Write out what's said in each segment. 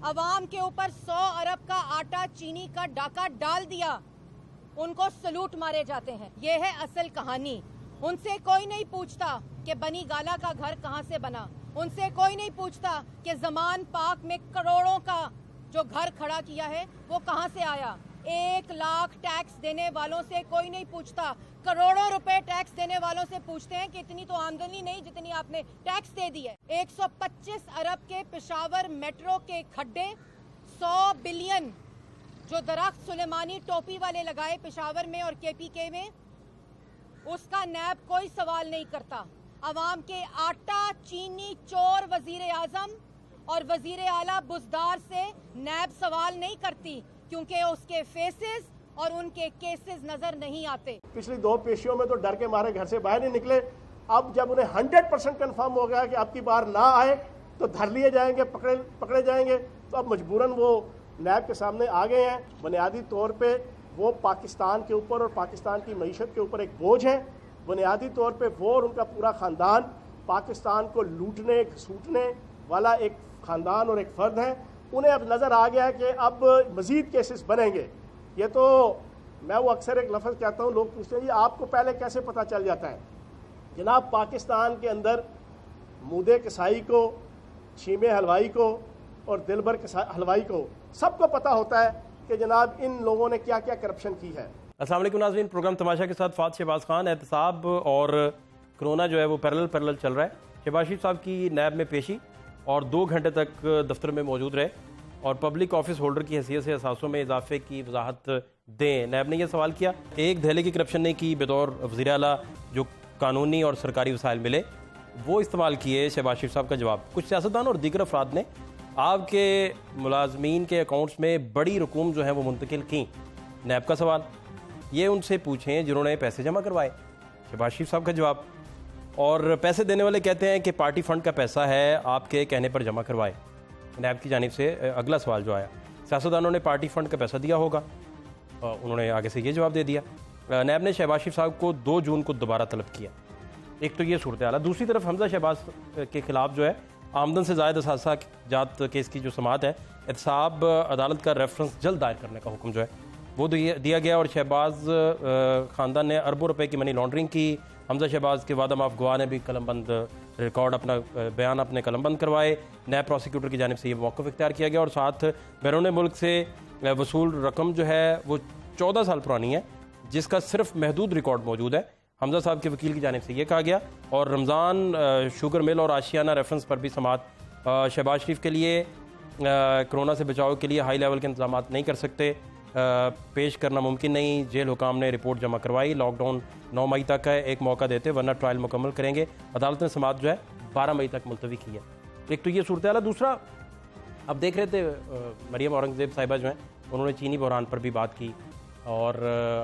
عوام کے اوپر 100 ارب کا آٹا چینی کا ڈاکہ ڈال دیا، ان کو سلوٹ مارے جاتے ہیں۔ یہ ہے اصل کہانی۔ ان سے کوئی نہیں پوچھتا کہ بنی گالا کا گھر کہاں سے بنا، ان سے کوئی نہیں پوچھتا کہ زمان پاک میں کروڑوں کا جو گھر کھڑا کیا ہے وہ کہاں سے آیا۔ 1 لاکھ ٹیکس دینے والوں سے کوئی نہیں پوچھتا، کروڑوں روپے ٹیکس دینے والوں سے پوچھتے ہیں کہ اتنی تو آمدنی نہیں جتنی آپ نے ٹیکس دے دی ہے۔ 125 ارب کے پشاور میٹرو کے کھڈے، 100 بلین جو درخت سلیمانی ٹوپی والے لگائے پشاور میں اور کے پی کے میں، اس کا نیب کوئی سوال نہیں کرتا۔ عوام کے آٹا چینی چور وزیر اعظم اور وزیر اعلیٰ بزدار سے نیب سوال نہیں کرتی، کیونکہ اس کے فیسز اور ان کے کیسز نظر نہیں آتے۔ پچھلی 2 پیشیوں میں تو ڈر کے مارے گھر سے باہر نہیں نکلے۔ اب جب انہیں 100% کنفرم ہو گیا کہ اب کی بار نہ آئے تو دھر لیے جائیں گے، پکڑے جائیں گے، تو اب مجبوراً وہ نیب کے سامنے آ گئے ہیں۔ بنیادی طور پہ وہ پاکستان کے اوپر اور پاکستان کی معیشت کے اوپر ایک بوجھ ہے۔ بنیادی طور پہ وہ اور ان کا پورا خاندان پاکستان کو لوٹنے گھسوٹنے والا ایک خاندان اور ایک فرد ہے۔ انہیں اب نظر آ گیا ہے کہ اب مزید کیسز بنیں گے۔ یہ تو میں وہ اکثر ایک لفظ کہتا ہوں، لوگ پوچھتے ہیں جی آپ کو پہلے کیسے پتہ چل جاتا ہے؟ جناب پاکستان کے اندر مودے کسائی کو، شیمے حلوائی کو اور دلبر حلوائی کو سب کو پتہ ہوتا ہے کہ جناب ان لوگوں نے کیا کیا کرپشن کی ہے۔ السلام علیکم ناظرین، پروگرام تماشا کے ساتھ فات شہباز خان۔ احتساب اور کرونا جو ہے وہ پیرلل چل رہا ہے۔ شہباز شریف صاحب کی نیب میں پیشی اور 2 گھنٹے تک دفتر میں موجود رہے اور پبلک آفس ہولڈر کی حیثیت سے اثاثوں میں اضافے کی وضاحت دیں۔ نیب نے یہ سوال کیا، ایک دھیلے کی کرپشن نہیں کی، بطور وزیر اعلیٰ جو قانونی اور سرکاری وسائل ملے وہ استعمال کیے۔ شہباز شریف صاحب کا جواب، کچھ سیاستدان اور دیگر افراد نے آپ کے ملازمین کے اکاؤنٹس میں بڑی رقوم جو ہے وہ منتقل کی۔ نیب کا سوال، یہ ان سے پوچھیں جنہوں نے پیسے جمع کروائے۔ شہباز شریف صاحب کا جواب، اور پیسے دینے والے کہتے ہیں کہ پارٹی فنڈ کا پیسہ ہے، آپ کے کہنے پر جمع کروائے۔ نیب کی جانب سے اگلا سوال جو آیا، سیاستدانوں نے پارٹی فنڈ کا پیسہ دیا ہوگا، انہوں نے آگے سے یہ جواب دے دیا۔ نیب نے شہباز شریف صاحب کو 2 جون کو دوبارہ طلب کیا۔ ایک تو یہ صورتحال ہے۔ دوسری طرف حمزہ شہباز کے خلاف جو ہے آمدن سے زائد اثاثہ جات کیس کی جو سماعت ہے، احتساب عدالت کا ریفرنس جلد دائر کرنے کا حکم جو ہے وہ دیا گیا، اور شہباز خاندان نے اربوں روپے کی منی لانڈرنگ کی۔ حمزہ شہباز کے وعدہ معاف گواہ نے بھی قلم بند ریکارڈ اپنا بیان اپنے قلم بند کروائے۔ نیب پروسیکیوٹر کی جانب سے یہ موقف اختیار کیا گیا، اور ساتھ بیرون ملک سے وصول رقم جو ہے وہ 14 سال پرانی ہے، جس کا صرف محدود ریکارڈ موجود ہے۔ حمزہ صاحب کے وکیل کی جانب سے یہ کہا گیا، اور رمضان شوگر مل اور آشیانہ ریفرنس پر بھی سماعت۔ شہباز شریف کے لیے کرونا سے بچاؤ کے لیے ہائی لیول کے انتظامات نہیں کر سکتے، پیش کرنا ممکن نہیں۔ جیل حکام نے رپورٹ جمع کروائی، لاک ڈاؤن 9 مئی تک ہے، 1 موقع دیتے ورنہ ٹرائل مکمل کریں گے۔ عدالت نے سماعت جو ہے 12 مئی تک ملتوی کی ہے۔ ایک تو یہ صورتحال ہے۔ دوسرا، اب دیکھ رہے تھے مریم اورنگزیب صاحبہ جو ہیں انہوں نے چینی بحران پر بھی بات کی، اور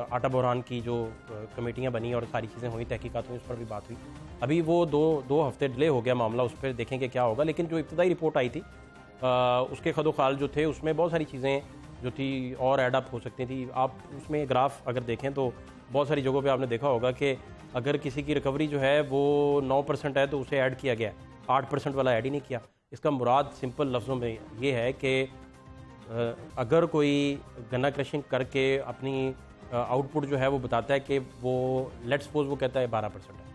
آٹا بحران کی جو کمیٹیاں بنی اور ساری چیزیں ہوئیں، تحقیقات ہوئیں، اس پر بھی بات ہوئی۔ ابھی وہ دو ہفتے ڈیلے ہو گیا معاملہ، اس پہ دیکھیں کہ کیا ہوگا۔ لیکن جو ابتدائی رپورٹ آئی تھی اس کے خد و خال جو تھے اس میں بہت ساری چیزیں جو تھی اور ایڈ اپ ہو سکتی تھی۔ آپ اس میں گراف اگر دیکھیں تو بہت ساری جگہوں پہ آپ نے دیکھا ہوگا کہ اگر کسی کی ریکوری جو ہے وہ 9% ہے تو اسے ایڈ کیا گیا، 8% والا ایڈ ہی نہیں کیا۔ اس کا مراد سمپل لفظوں میں یہ ہے کہ اگر کوئی گنا کرشنگ کر کے اپنی آؤٹ پٹ جو ہے وہ بتاتا ہے کہ وہ لیٹ سپوز وہ کہتا ہے 12% ہے،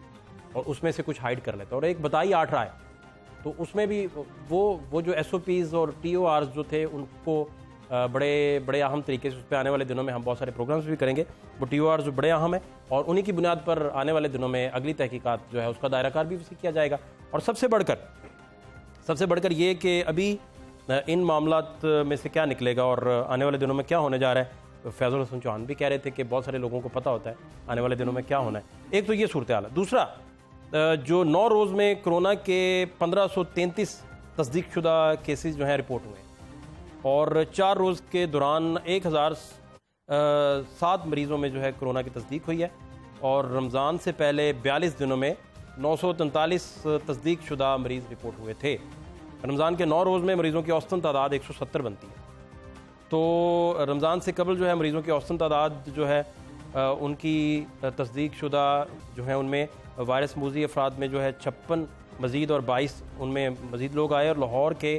اور اس میں سے کچھ ہائڈ کر لیتا ہے، اور ایک بتائی 8 رہا ہے، تو اس میں بھی وہ جو ایس او پیز اور ٹی او آرز جو تھے ان کو بڑے اہم طریقے سے، اس پہ آنے والے دنوں میں ہم بہت سارے پروگرامز بھی کریں گے۔ وہ ٹی او آرز جو بڑے اہم ہیں، اور انہی کی بنیاد پر آنے والے دنوں میں اگلی تحقیقات جو ہے اس کا دائرہ کار بھی وسیع کیا جائے گا۔ اور سب سے بڑھ کر یہ کہ ابھی ان معاملات میں سے کیا نکلے گا اور آنے والے دنوں میں کیا ہونے جا رہا ہے۔ فیض الحسن چوہان بھی کہہ رہے تھے کہ بہت سارے لوگوں کو پتہ ہوتا ہے آنے والے دنوں میں کیا ہونا ہے۔ ایک تو یہ صورتحال ہے۔ دوسرا، جو 9 روز میں کرونا کے 1533 تصدیق شدہ کیسز جو ہیں رپورٹ ہوئے ہیں، اور 4 روز کے دوران 1007 مریضوں میں جو ہے کرونا کی تصدیق ہوئی ہے، اور رمضان سے پہلے 42 دنوں میں 943 تصدیق شدہ مریض رپورٹ ہوئے تھے۔ رمضان کے 9 روز میں مریضوں کی اوسطاً تعداد 170 بنتی ہے، تو رمضان سے قبل جو ہے مریضوں کی اوسطاً تعداد جو ہے ان کی تصدیق شدہ جو ہیں ان میں وائرس موذی افراد میں جو ہے 56 مزید اور 22 ان میں مزید لوگ آئے، اور لاہور کے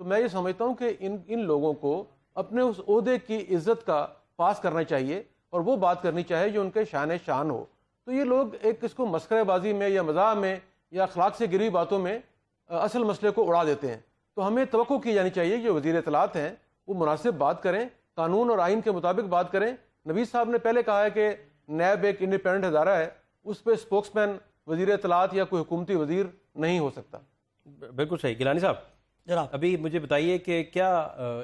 تو میں یہ سمجھتا ہوں کہ ان لوگوں کو اپنے اس عہدے کی عزت کا پاس کرنا چاہیے اور وہ بات کرنی چاہیے جو ان کے شان ہو. تو یہ لوگ ایک اس کو مسخرہ بازی میں یا مزاح میں یا اخلاق سے گری باتوں میں اصل مسئلے کو اڑا دیتے ہیں. تو ہمیں توقع کی جانی چاہیے کہ جو وزیر اطلاعات ہیں وہ مناسب بات کریں, قانون اور آئین کے مطابق بات کریں. نویز صاحب نے پہلے کہا ہے کہ نیب ایک انڈیپینڈنٹ ادارہ ہے, اس پہ اسپوکس مین وزیر اطلاعات یا کوئی حکومتی وزیر نہیں ہو سکتا. بالکل صحیح. گیلانی صاحب جناب ابھی مجھے بتائیے کہ کیا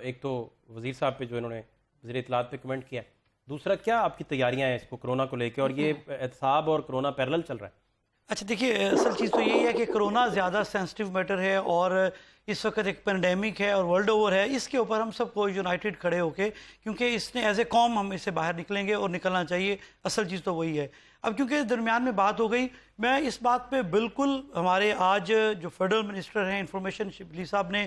ایک تو وزیر صاحب پہ جو انہوں نے وزیر اطلاعات پہ کمنٹ کیا, دوسرا کیا آپ کی تیاریاں ہیں اس کو کرونا کو لے کے, اور یہ احتساب اور کرونا پیرلل چل رہا ہے؟ اچھا دیکھیے, اصل چیز تو یہی ہے کہ کرونا زیادہ سینسٹیو میٹر ہے اور اس وقت ایک پینڈیمک ہے اور ورلڈ اوور ہے. اس کے اوپر ہم سب کو یونائٹڈ کھڑے ہو کے, کیونکہ اس نے ایز اے قوم ہم اس سے باہر نکلیں گے اور نکلنا چاہیے. اصل چیز تو وہی ہے. اب کیونکہ درمیان میں بات ہو گئی, میں اس بات پہ بالکل, ہمارے آج جو فیڈرل منسٹر ہیں انفارمیشن شبلی صاحب نے,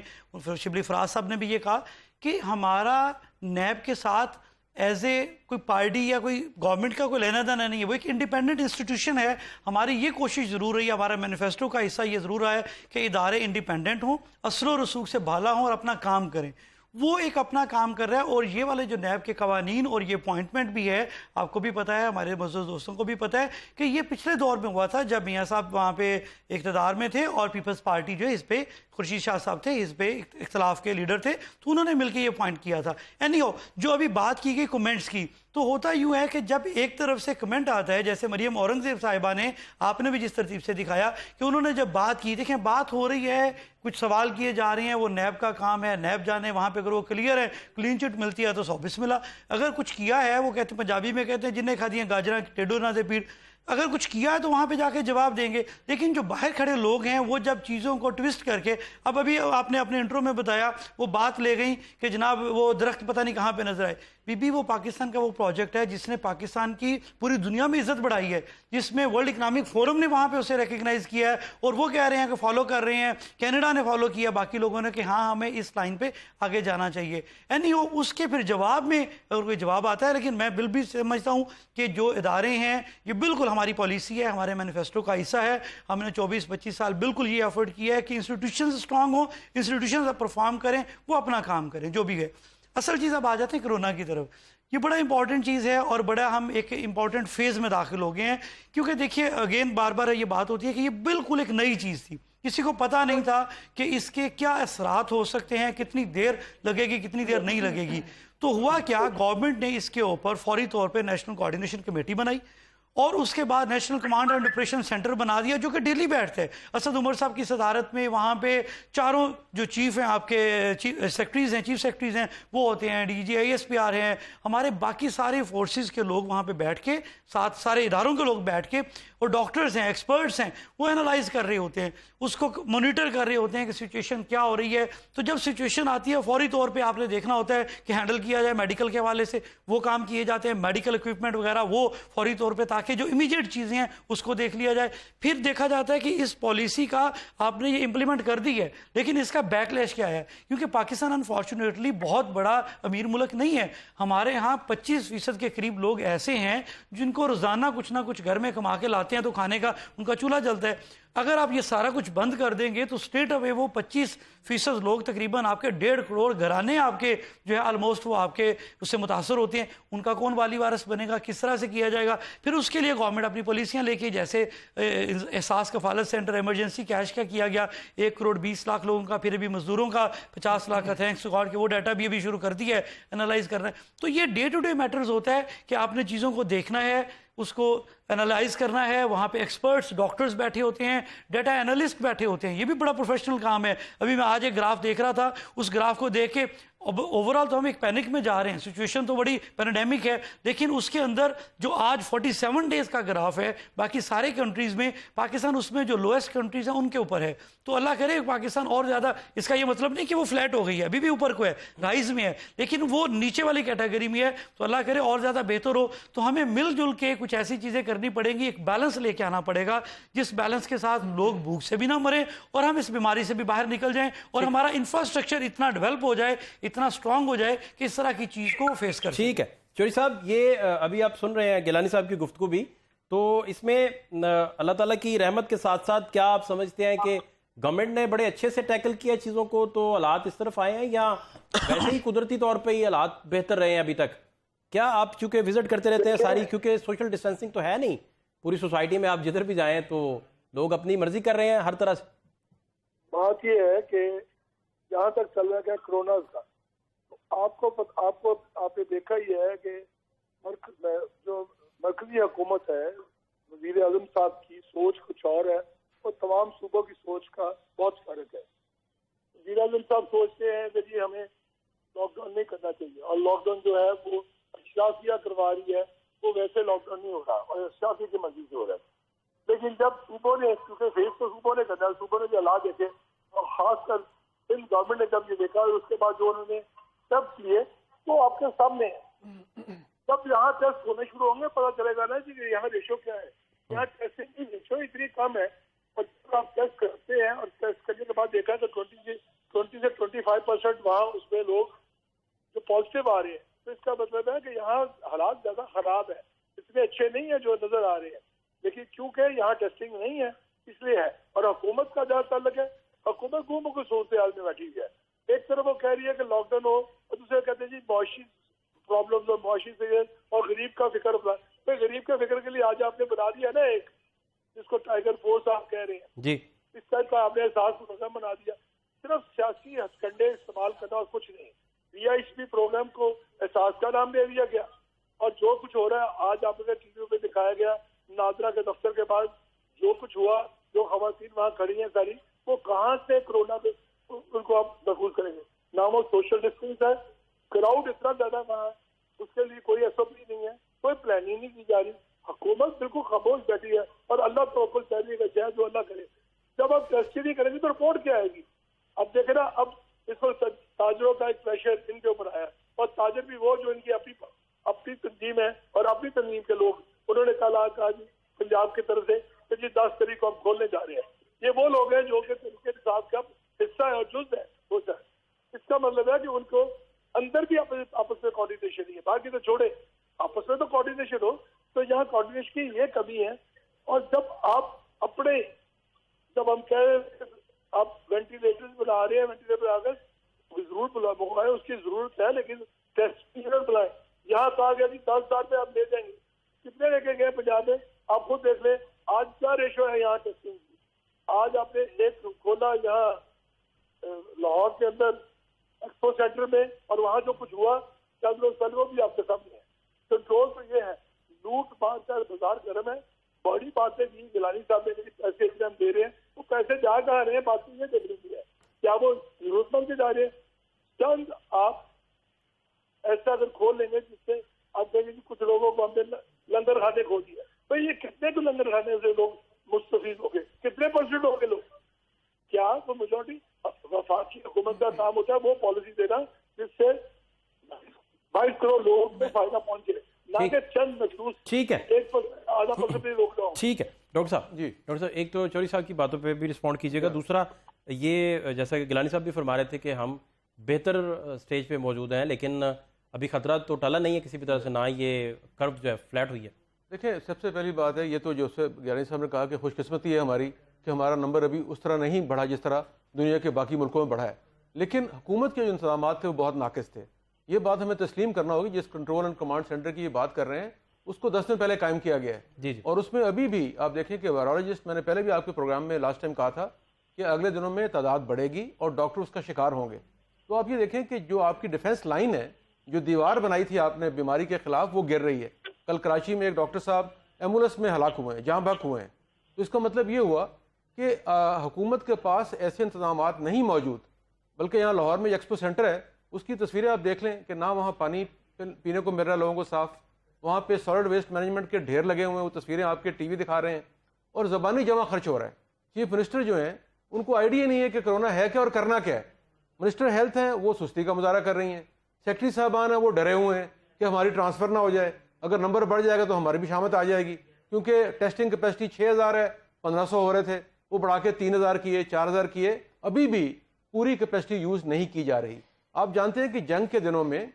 شبلی فراز صاحب نے بھی یہ کہا کہ ہمارا نیب کے ساتھ ایز اے کوئی پارٹی یا کوئی گورنمنٹ کا کوئی لینا دینا نہیں ہے, وہ ایک انڈیپینڈنٹ انسٹیٹیوشن ہے. ہماری یہ کوشش ضرور رہی ہے, ہمارا مینیفیسٹو کا حصہ یہ ضرور رہا ہے کہ ادارے انڈیپینڈنٹ ہوں, اثر و رسوخ سے بالا ہوں اور اپنا کام کریں. وہ ایک اپنا کام کر رہا ہے. اور یہ والے جو نیب کے قوانین اور یہ اپوائنٹمنٹ بھی ہے, آپ کو بھی پتہ ہے, ہمارے معزز دوستوں کو بھی پتہ ہے کہ یہ پچھلے دور میں ہوا تھا جب میاں صاحب وہاں پہ اقتدار میں تھے اور پیپلز پارٹی جو ہے اس پہ خورشید شاہ صاحب تھے, اس پہ اختلاف کے لیڈر تھے, تو انہوں نے مل کے یہ اپوائنٹ کیا تھا. اینی ہو, جو ابھی بات کی گئی کمنٹس کی, تو ہوتا یوں ہے کہ جب ایک طرف سے کمنٹ آتا ہے, جیسے مریم اورنگزیب صاحبہ نے, آپ نے بھی جس ترتیب سے دکھایا کہ انہوں نے جب بات کی, دیکھیں بات ہو رہی ہے, کچھ سوال کیے جا رہے ہیں, وہ نیب کا کام ہے, نیب جانے وہاں پہ. اگر وہ کلیئر ہے, کلین چٹ ملتی ہے تو 100 بسم اللہ. اگر کچھ کیا ہے, وہ کہتے ہیں پنجابی میں کہتے ہیں جن نے کھا دیا گاجراں ٹیڈو نہ دے پیڑ, اگر کچھ کیا ہے تو وہاں پہ جا کے جواب دیں گے. لیکن جو باہر کھڑے لوگ ہیں وہ جب چیزوں کو ٹوسٹ کر کے, ابھی آپ نے اپنے انٹرو میں بتایا, وہ بات لے گئی کہ جناب وہ درخت پتہ نہیں کہاں پہ نظر آئے. وہ پاکستان کا وہ پروجیکٹ ہے جس نے پاکستان کی پوری دنیا میں عزت بڑھائی ہے, جس میں ورلڈ اکنامک فورم نے وہاں پہ اسے ریکگنائز کیا ہے, اور وہ کہہ رہے ہیں کہ فالو کر رہے ہیں, کینیڈا نے فالو کیا, باقی لوگوں نے کہ ہاں ہمیں اس لائن پہ آگے جانا چاہیے. اینی ہو, اس کے پھر جواب میں اگر کوئی جواب آتا ہے, لیکن میں بھی سمجھتا ہوں کہ جو ادارے ہیں یہ بالکل ہماری پالیسی ہے, ہمارے مینیفیسٹو کا حصہ ہے. ہم نے 24-25 سال بالکل یہ ایفرٹ کیا ہے کہ انسٹیٹیوشنز اسٹرانگ ہوں, انسٹیٹیوشنز پرفارم کریں, وہ اپنا کام کریں جو بھی ہے. اصل چیز اب آ جاتے ہیں کرونا کی طرف. یہ بڑا امپورٹنٹ چیز ہے اور بڑا ہم ایک امپورٹنٹ فیز میں داخل ہو گئے ہیں, کیونکہ دیکھیے اگین بار بار یہ بات ہوتی ہے کہ یہ بالکل ایک نئی چیز تھی. کسی کو پتہ نہیں تھا کہ اس کے کیا اثرات ہو سکتے ہیں, کتنی دیر لگے گی, کتنی دیر نہیں لگے گی. تو ہوا کیا, گورنمنٹ نے اس کے اوپر فوری طور پہ نیشنل کوارڈینیشن کمیٹی بنائی, اور اس کے بعد national command and operation centre بنا دیا, جو کہ ڈیلی بیٹھتے ہیں. اسد عمر صاحب کی صدارت میں وہاں پہ چاروں جو چیف ہیں, آپ کے سیکٹریز ہیں, چیف سیکٹریز ہیں, وہ ہوتے ہیں, ڈی جی ISPR ہیں, ہمارے باقی سارے فورسز کے لوگ وہاں پہ بیٹھ کے, ساتھ سارے اداروں کے لوگ بیٹھ کے, اور ڈاکٹرز ہیں, ایکسپرٹس ہیں, وہ انالائز کر رہے ہوتے ہیں, اس کو مانیٹر کر رہے ہوتے ہیں کہ سچویشن کیا ہو رہی ہے. تو جب سچویشن آتی ہے, فوری طور پہ آپ نے دیکھنا ہوتا ہے کہ ہینڈل کیا جائے. میڈیکل کے حوالے سے وہ کام کیے جاتے ہیں, میڈیکل اکوپمنٹ وغیرہ وہ فوری طور پہ, تاکہ جو امیجیٹ چیزیں ہیں اس کو دیکھ لیا جائے. پھر دیکھا جاتا ہے کہ اس پالیسی کا آپ نے یہ امپلیمنٹ کر دی ہے, لیکن اس کا بیک لیش کیا ہے, کیونکہ پاکستان انفارچونیٹلی بہت بڑا امیر ملک نہیں ہے. ہمارے ہاں 25% کے قریب لوگ ایسے ہیں جن کو روزانہ کچھ نہ کچھ گھر میں کما کے لاتے ہیں, تو کھانے کا ان کا چولہا جلتا ہے. اگر آپ یہ سارا کچھ بند کر دیں گے تو اسٹریٹ اوے وہ 25% لوگ, تقریباً آپ کے 1.5 کروڑ گھرانے آپ کے جو ہے آلموسٹ وہ آپ کے اس سے متاثر ہوتے ہیں. ان کا کون والی وارث بنے گا, کس طرح سے کیا جائے گا؟ پھر اس کے لیے گورنمنٹ اپنی پالیسیاں لے کے, جیسے احساس کفالت سینٹر, ایمرجنسی کیش کا کیا گیا 1 کروڑ 20 لاکھ لوگوں کا, پھر ابھی مزدوروں کا 50 لاکھ کا, تھینکس ٹو گاڈ کہ وہ ڈیٹا بھی ابھی شروع کر دیا ہے, انالائز کرنا ہے. تو یہ ڈے ٹو ڈے میٹرز ہوتا ہے کہ آپ نے چیزوں کو دیکھنا ہے, اس کو انالائز کرنا ہے. وہاں پہ ایکسپرٹس, ڈاکٹرز بیٹھے ہوتے ہیں, ڈیٹا انالسٹ بیٹھے ہوتے ہیں, یہ بھی بڑا پروفیشنل کام ہے. ابھی میں آج ایک گراف دیکھ رہا تھا, اس گراف کو دیکھ کے اوورال تو ہم ایک پینک میں جا رہے ہیں, سچویشن تو بڑی پینڈیمک ہے, لیکن اس کے اندر جو آج 47 ڈیز کا گراف ہے باقی سارے کنٹریز میں, پاکستان اس میں جو لوئسٹ کنٹریز ہیں ان کے اوپر ہے. تو اللہ کرے پاکستان اور زیادہ, اس کا یہ مطلب نہیں کہ وہ فلیٹ ہو گئی ہے, ابھی بھی اوپر کو ہے, رائز میں ہے, لیکن وہ نیچے والی کیٹیگری میں ہے. تو اللہ کرے اور زیادہ بہتر ہو. تو ہمیں مل جل کے کچھ ایسی چیزیں کرنی پڑیں گی, ایک بیلنس لے کے آنا پڑے گا, جس بیلنس کے ساتھ لوگ بھوک سے بھی نہ مریں اور ہم اس بیماری سے بھی باہر نکل جائیں, اور ہمارا انفراسٹرکچر اتنا ڈیولپ ہو جائے, اتنا اسٹرانگ ہو جائے کہ اس طرح کی چیز کو فیس کر. ٹھیک ہے چوری صاحب, یہ ابھی آپ سن رہے ہیں گیلانی صاحب کی گفتگو بھی, تو اس میں اللہ تعالیٰ کی رحمت کے ساتھ ساتھ کیا آپ سمجھتے ہیں کہ گورنمنٹ نے بڑے اچھے سے ٹیکل کیا چیزوں کو تو حالات اس طرف آئے ہیں، یا ویسے ہی قدرتی طور پہ یہ حالات بہتر رہے ہیں ابھی تک؟ کیا آپ چونکہ وزٹ کرتے رہتے ہیں ساری، کیونکہ سوشل ڈسٹینسنگ تو ہے نہیں پوری سوسائٹی میں، آپ جدھر بھی جائیں تو لوگ اپنی مرضی کر رہے ہیں ہر طرح سے؟ بات یہ ہے کہ جہاں تک چل رہا ہے کرونا کا، آپ نے دیکھا ہی ہے کہ جو مرکزی حکومت ہے، وزیر اعظم صاحب کی سوچ کچھ اور ہے اور تمام صوبوں کی سوچ کا بہت فرق ہے. وزیر اعظم صاحب سوچتے ہیں کہ جی ہمیں لاک ڈاؤن نہیں کرنا چاہیے، اور لاک ڈاؤن جو ہے وہ اشرافیہ کروا رہی ہے، وہ ویسے لاک ڈاؤن نہیں ہو رہا اور اشرافیہ کی مرضی سے ہو رہا ہے. لیکن جب صوبوں نے، کیونکہ فیس تو صوبوں نے کرنا ہے، صوبوں نے جو حالات دیکھے اور خاص کر گورنمنٹ نے جب یہ دیکھا اور اس کے بعد جو انہوں نے سب کیے وہ آپ کے سامنے ہے. جب یہاں ٹیسٹ ہونے شروع ہوں گے پتہ چلے گا نا جی یہاں ریشو کیا ہے. یہاں ٹیسٹنگ کی ریشو اتنی کم ہے، اور جب آپ ٹیسٹ کرتے ہیں اور ٹیسٹ کرنے کے بعد دیکھا تو 20 سے 25% وہاں اس میں لوگ جو پازیٹیو آ رہے ہیں. تو اس کا مطلب ہے کہ یہاں حالات زیادہ خراب ہے، اتنے اچھے نہیں ہیں جو نظر آ رہے ہیں، لیکن کیونکہ یہاں ٹیسٹنگ نہیں ہے اس لیے ہے. اور حکومت کا جہاں تعلق ہے، حکومت گھوموں کو صورتحال میں بیٹھی ہے. ایک طرف وہ کہہ رہی ہے کہ لاک ڈاؤن ہو، اور دوسرے کہتے ہیں جی معاشی پرابلمز اور معاشی سے اور غریب کا فکر بنا. تو غریب کے فکر کے لیے آج آپ نے بنا دیا نا ایک، جس کو ٹائیگر فورس آپ کہہ رہے ہیں جی، اس ٹائپ کا آپ نے احساس پروگرام بنا دیا. صرف سیاسی ہتھ کنڈے استعمال کرنا اور کچھ نہیں. VIP پروگرام کو احساس کا نام دے دیا گیا، اور جو کچھ ہو رہا ہے آج آپ نے ٹی وی پہ دکھایا گیا نادرا کے دفتر کے پاس جو کچھ ہوا، جو خواتین وہاں کھڑی ہیں ساری، وہ کہاں سے کرونا پہ ان کو آپ محفوظ کریں گے؟ نہ وہ سوشل ڈسٹینس ہے، کراؤڈ اتنا زیادہ وہاں ہے، اس کے لیے کوئی SOP نہیں ہے، کوئی پلاننگ نہیں کی جا رہی. حکومت بالکل خاموش بیٹھی ہے اور اللہ توکل چاہیے گا چاہے جو اللہ کرے. جب آپ ٹیسٹ نہیں کریں گے تو رپورٹ کیا آئے گی؟ اب دیکھیں نا، اب اس وقت تاجروں کا ایک پریشر ان کے اوپر آیا، اور تاجر بھی وہ جو ان کی اپنی تنظیم ہے اور اپنی تنظیم کے لوگ، انہوں نے کہا جی پنجاب کی طرف سے کہ جی 10 تاریخ کو ہم کھولنے جا رہے ہیں. یہ وہ لوگ ہیں جو کہ طریقے کے ساتھ کا حصہ ہے اور جز ہے ہوتا ہے. اس کا مطلب ہے کہ ان کو اندر بھی آپس میں کوارڈینیشن نہیں ہے. باقی تو چھوڑے، آپس میں تو کوارڈینیشن ہو. تو یہاں کوارڈینیشن کی یہ کمی ہے. اور جب ہم کہہ رہے ہیں آپ وینٹیلیٹر بنا رہے ہیں، وینٹیلیٹر آ کر ضرور بلائیں، اس کی ضرورت ہے، لیکن ٹیسٹ یونٹ بلائیں. یہاں کہا گیا جی 10,000 پہ آپ لے جائیں گے. کتنے لے کے گئے پنجاب میں؟ آپ خود دیکھ لیں آج کیا ریشو ہے یہاں ٹیسٹنگ کی. آج آپ نے ایک کھولا یہاں لاہور کے اندر ایکسپو سینٹر میں، اور وہاں جو کچھ ہوا چند روز پہلے وہ بھی آپ کے سامنے ہے. کنٹرول تو یہ ہے، لوٹ مار کا بازار گرم ہے. بڑی باتیں کی گیلانی صاحب نے پیسے اتنے ہم دے رہے ہیں، وہ پیسے جا کہاں رہے ہیں؟ بات یہ دیکھنے کی ہے کیا وہ ضرورت مند کے جا رہے ہیں؟ چند آپ ایسا اگر کھول لیں گے جس سے آپ کہیں گے کہ کچھ لوگوں کو ہم نے لنگر کھانے کھول دیا. بھائی یہ کتنے کو لنگر کھانے سے لوگ مستفید ہو گئے؟ کتنے % ہو گئے لوگ؟ کیا وہ میجورٹی وفاقی حکومت کا کام ہوتا ہے وہ پالیسی دینا جس سے 22 کروڑ لوگوں کو فائدہ پہنچے، نہ کہ چند مخصوص. ٹھیک ہے، 1% روک رہا ہوں. ٹھیک ہے ڈاکٹر صاحب. جی ڈاکٹر صاحب، ایک تو چوری صاحب کی باتوں پہ بھی رسپونڈ کیجیے گا. دوسرا یہ جیسا کہ گیلانی صاحب بھی فرما رہے تھے کہ ہم بہتر سٹیج پہ موجود ہیں، لیکن ابھی خطرہ تو ٹالا نہیں ہے کسی بھی طرح سے، نہ یہ کرو جو ہے فلیٹ ہوئی ہے. دیکھیں، سب سے پہلی بات ہے یہ تو جو گیلانی صاحب نے کہا کہ خوش قسمتی ہے ہماری کہ ہمارا نمبر ابھی اس طرح نہیں بڑھا جس طرح دنیا کے باقی ملکوں میں بڑھا ہے. لیکن حکومت کے جو انتظامات تھے وہ بہت ناقص تھے. یہ بات ہمیں تسلیم کرنا ہوگی. جس کنٹرول اینڈ کمانڈ سینٹر کی یہ بات کر رہے ہیں اس کو 10 دن پہلے قائم کیا گیا ہے. جی جی. اور اس میں ابھی بھی آپ دیکھیں کہ وائرولوجسٹ، میں نے پہلے بھی آپ کے پروگرام میں لاسٹ ٹائم کہا تھا کہ اگلے دنوں میں تعداد بڑھے گی اور ڈاکٹر اس کا شکار ہوں گے. تو آپ یہ دیکھیں کہ جو آپ کی ڈیفنس لائن ہے، جو دیوار بنائی تھی آپ نے بیماری کے خلاف، وہ گر رہی ہے. کل کراچی میں ایک ڈاکٹر صاحب ایمبولینس میں ہلاک ہوئے ہیں، جاں بحق ہوئے ہیں. تو اس کا مطلب یہ ہوا کہ حکومت کے پاس ایسے انتظامات نہیں موجود. بلکہ یہاں لاہور میں ایکسپو سینٹر ہے، اس کی تصویریں آپ دیکھ لیں کہ نہ وہاں پانی پینے کو مل رہا ہے لوگوں کو صاف، وہاں پہ سالڈ ویسٹ مینجمنٹ کے ڈھیر لگے ہوئے ہیں. وہ تصویریں آپ کے TV دکھا رہے ہیں، اور زبانی جمع خرچ ہو رہا ہے. چیف منسٹر جو ہیں ان کو آئیڈیا نہیں ہے کہ کرونا ہے کیا اور کرنا کیا ہے. منسٹر ہیلتھ ہیں وہ سستی کا مظاہرہ کر رہی ہیں. سیکرٹری صاحبان ہیں وہ ڈرے ہوئے ہیں کہ ہماری ٹرانسفر نہ ہو جائے، اگر نمبر بڑھ جائے گا تو ہماری بھی شامت آ جائے گی. کیونکہ ٹیسٹنگ کیپیسٹی 6000 ہے، 1500 ہو رہے تھے، وہ بڑھا کے 3000 کیے، 4000 کیے. ابھی بھی پوری کیپیسٹی یوز نہیں کی جا رہی. آپ جانتے ہیں کہ جنگ کے دنوں میں